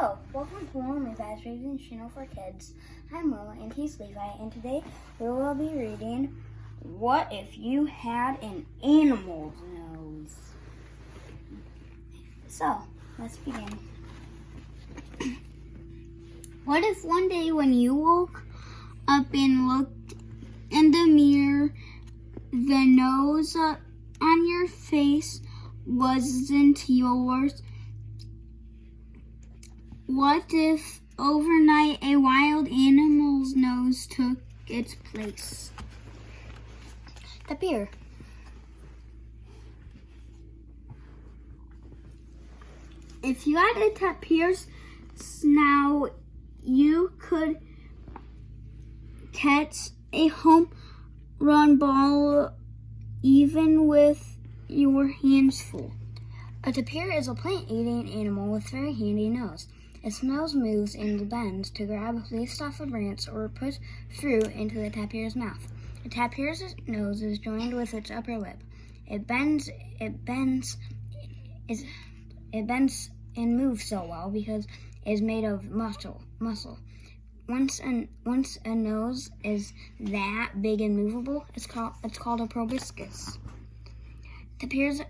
Hello, welcome to Levi's Reading Channel for Kids. I'm Will and he's Levi, and today we will be reading What If You Had an Animal's Nose? So, let's begin. What if one day when you woke up and looked in the mirror, the nose on your face wasn't yours? What if overnight a wild animal's nose took its place? Tapir. If you had a tapir's snout, you could catch a home run ball even with your hands full. A tapir is a plant-eating animal with a very handy nose. Its nose moves and bends to grab leaves off a branch or put fruit into the tapir's mouth. The tapir's nose is joined with its upper lip. It bends and moves so well because it is made of muscle. Once a nose is that big and movable, it's called a proboscis. Tapirs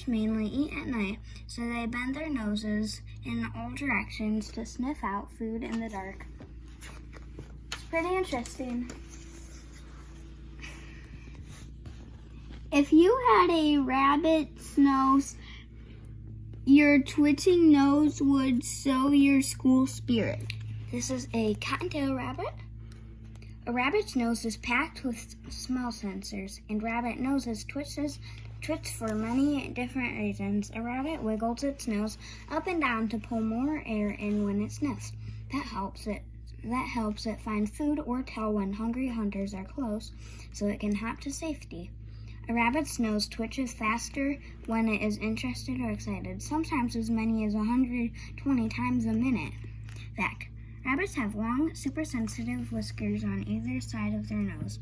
mainly eat at night, so they bend their noses in all directions to sniff out food in the dark. It's pretty interesting. If you had a rabbit's nose, your twitching nose would show your school spirit. This is a cottontail rabbit. A rabbit's nose is packed with smell sensors, and rabbit noses twitch for many different reasons. A rabbit wiggles its nose up and down to pull more air in when it sniffs. That helps it find food or tell when hungry hunters are close, so it can hop to safety. A rabbit's nose twitches faster when it is interested or excited, sometimes as many as 120 times a minute. Fact: rabbits have long, super sensitive whiskers on either side of their nose.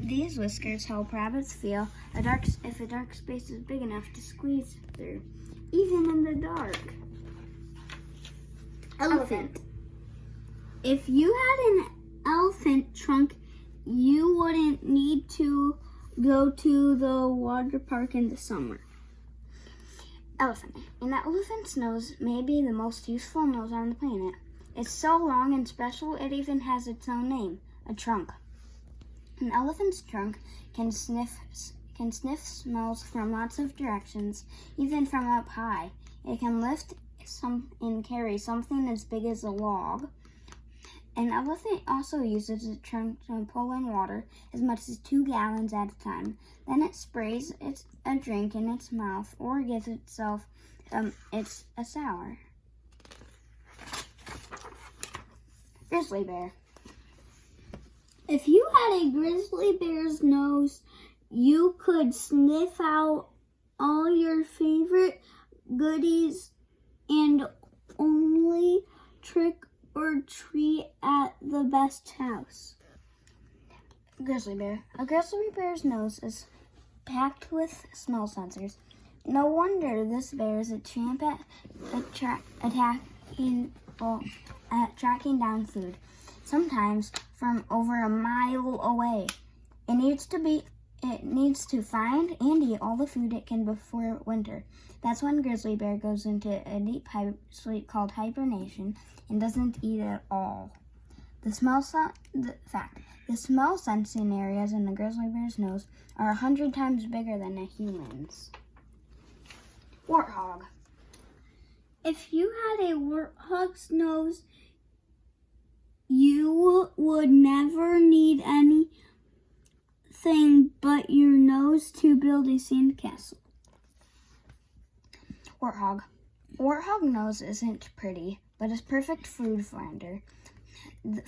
These whiskers help rabbits feel if a dark space is big enough to squeeze through, even in the dark. Elephant. If you had an elephant trunk, you wouldn't need to go to the water park in the summer. Elephant. An elephant's nose may be the most useful nose on the planet. It's so long and special, it even has its own name, a trunk. An elephant's trunk can sniff smells from lots of directions, even from up high. It can lift and carry something as big as a log. An elephant also uses its trunk to pull in water as much as 2 gallons at a time. Then it sprays a drink in its mouth or gives itself a sour. Grizzly bear. If you had a grizzly bear's nose, you could sniff out all your favorite goodies and only trick or treat at the best house. Grizzly bear. A grizzly bear's nose is packed with smell sensors. No wonder this bear is a champ at tracking down food, sometimes from over a mile away. It needs to find and eat all the food it can before winter. That's when grizzly bear goes into a deep sleep called hibernation and doesn't eat at all. The smell sensing areas in the grizzly bear's nose are 100 times bigger than a human's. Warthog. If you had a warthog's nose, you would never need anything but your nose to build a sandcastle. Warthog. Warthog nose isn't pretty, but is perfect food finder.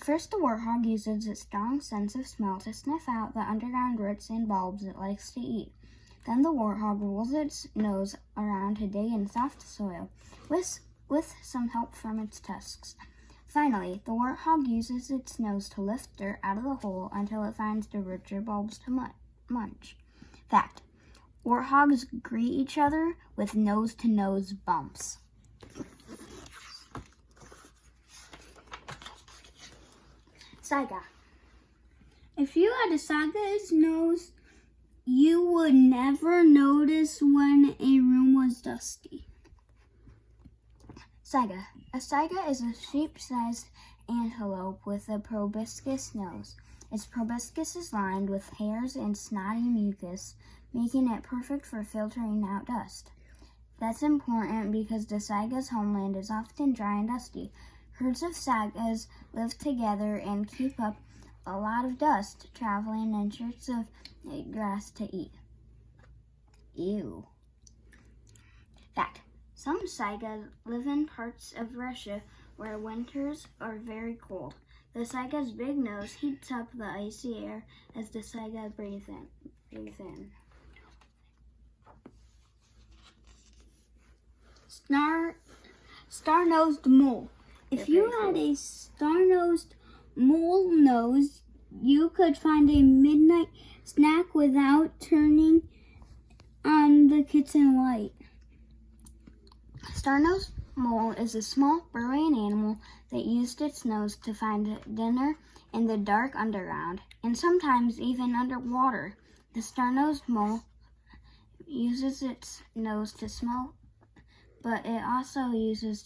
First, the warthog uses its strong sense of smell to sniff out the underground roots and bulbs it likes to eat. Then the warthog rolls its nose around to dig in soft soil, with some help from its tusks. Finally, the warthog uses its nose to lift dirt out of the hole until it finds the roots or bulbs to munch. Fact: warthogs greet each other with nose-to-nose bumps. Saiga. If you had a saga's nose, you would never notice when a room was dusty. Saiga. A saiga is a sheep-sized antelope with a proboscis nose. Its proboscis is lined with hairs and snotty mucus, making it perfect for filtering out dust. That's important because the saiga's homeland is often dry and dusty. Herds of saigas live together and keep up a lot of dust, traveling in search of grass to eat. Ew. Fact. Some saigas live in parts of Russia where winters are very cold. The saiga's big nose heats up the icy air as the saiga breathe in. Star-nosed mole. If you had a star-nosed mole nose, you could find a midnight snack without turning on the kitchen light. Star-nosed mole is a small burrowing animal that used its nose to find dinner in the dark underground and sometimes even underwater. The star-nosed mole uses its nose to smell, but it also uses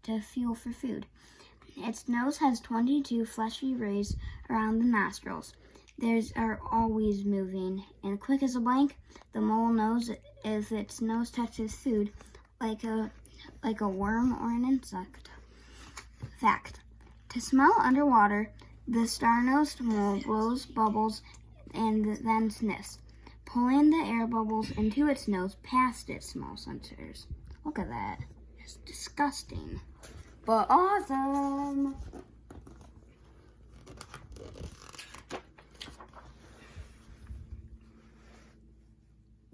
to feel for food. Its nose has 22 fleshy rays around the nostrils. Theirs are always moving, and quick as a blink, the mole knows if its nose touches food, like a worm or an insect. Fact. To smell underwater, the star-nosed mole blows bubbles and then sniffs, pulling the air bubbles into its nose past its small sensors. Look at that. It's disgusting, but awesome.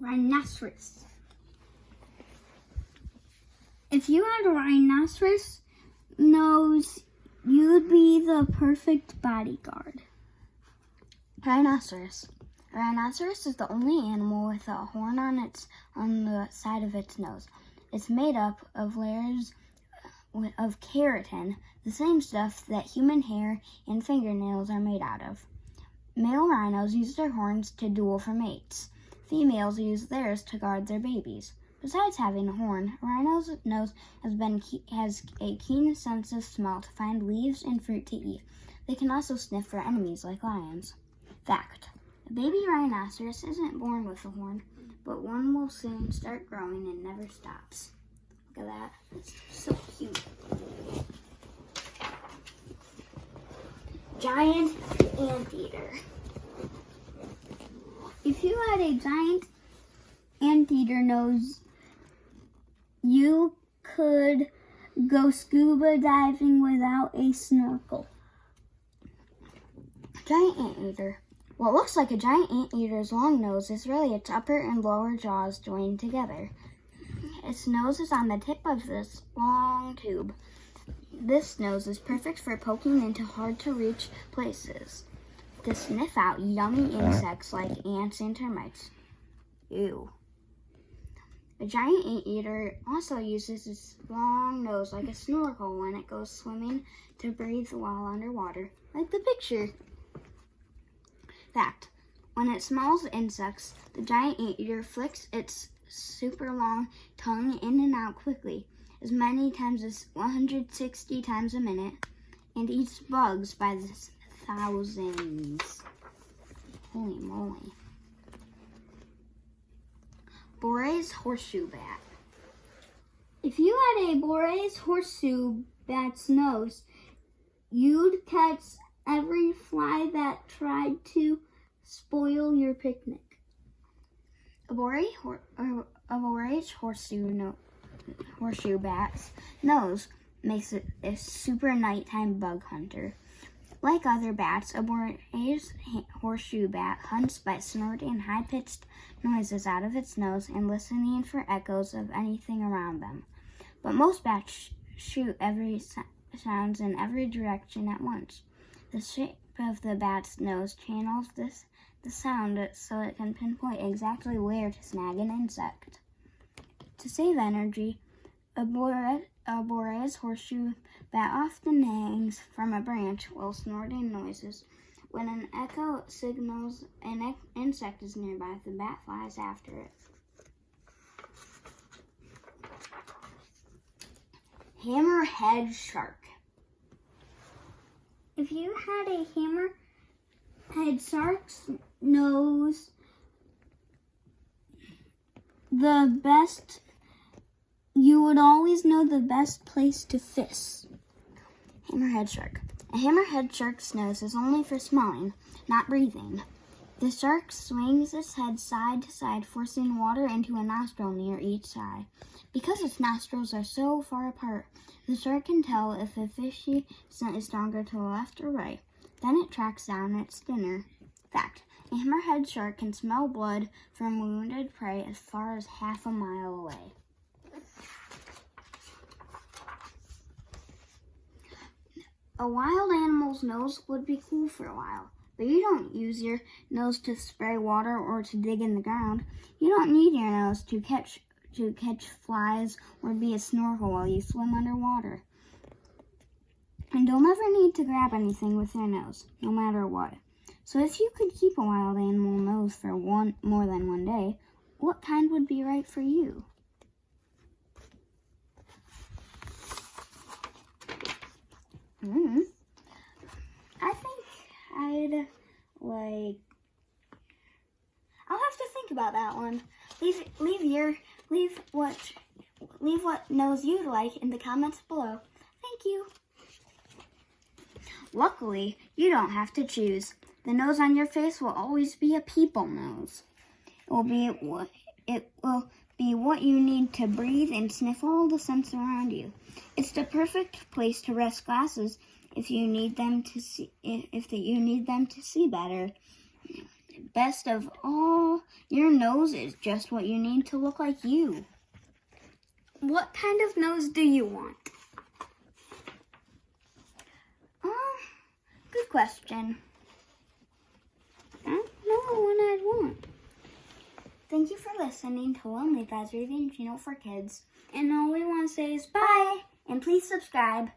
Rhinoceros. If you had a rhinoceros nose, you'd be the perfect bodyguard. Rhinoceros. A rhinoceros is the only animal with a horn on the side of its nose. It's made up of layers of keratin, the same stuff that human hair and fingernails are made out of. Male rhinos use their horns to duel for mates. Females use theirs to guard their babies. Besides having a horn, a rhino's nose has a keen sense of smell to find leaves and fruit to eat. They can also sniff for enemies like lions. Fact. A baby rhinoceros isn't born with a horn, but one will soon start growing and never stops. Look at that. It's so cute. Giant anteater. If you had a giant anteater nose, you could go scuba diving without a snorkel. Giant anteater. What looks like a giant anteater's long nose is really its upper and lower jaws joined together. Its nose is on the tip of this long tube. This nose is perfect for poking into hard-to-reach places to sniff out yummy insects like ants and termites. Ew. A giant anteater also uses its long nose like a snorkel when it goes swimming to breathe while underwater, like the picture. Fact. When it smells insects, the giant anteater flicks its super long tongue in and out quickly, as many times as 160 times a minute, and eats bugs by the thousands. Holy moly. Boray's horseshoe bat. If you had a Boray's horseshoe bat's nose, you'd catch every fly that tried to spoil your picnic. A Boray's horseshoe bat's nose makes it a super nighttime bug hunter. Like other bats, a Boray's horseshoe bat hunts by snorting high-pitched noises out of its nose and listening for echoes of anything around them. But most bats shoot every sounds in every direction at once. The shape of the bat's nose channels the sound so it can pinpoint exactly where to snag an insect. To save energy, A boreas horseshoe bat often hangs from a branch while snorting noises. When an echo signals an insect is nearby, the bat flies after it. Hammerhead shark. If you had a hammerhead shark's nose, you would always know the best place to fish. Hammerhead shark. A hammerhead shark's nose is only for smelling, not breathing. The shark swings its head side to side, forcing water into a nostril near each side. Because its nostrils are so far apart, the shark can tell if a fishy scent is stronger to the left or right. Then it tracks down its dinner. Fact: a hammerhead shark can smell blood from wounded prey as far as half a mile away. A wild animal's nose would be cool for a while, but you don't use your nose to spray water or to dig in the ground. You don't need your nose to catch flies or be a snorkel while you swim underwater. And you'll never need to grab anything with your nose, no matter what. So if you could keep a wild animal nose for more than one day, what kind would be right for you? I think I'll have to think about that one. Leave what nose you'd like in the comments below. Thank you. Luckily, you don't have to choose. The nose on your face will always be a people nose. It will be what you need to breathe and sniff all the scents around you. It's the perfect place to rest glasses if you need them to see better. Best of all, your nose is just what you need to look like you. What kind of nose do you want? Good question. I don't know what I'd want. Thank you for listening to Levi's Reading Channel for Kids. And all we want to say is bye. Bye, and please subscribe.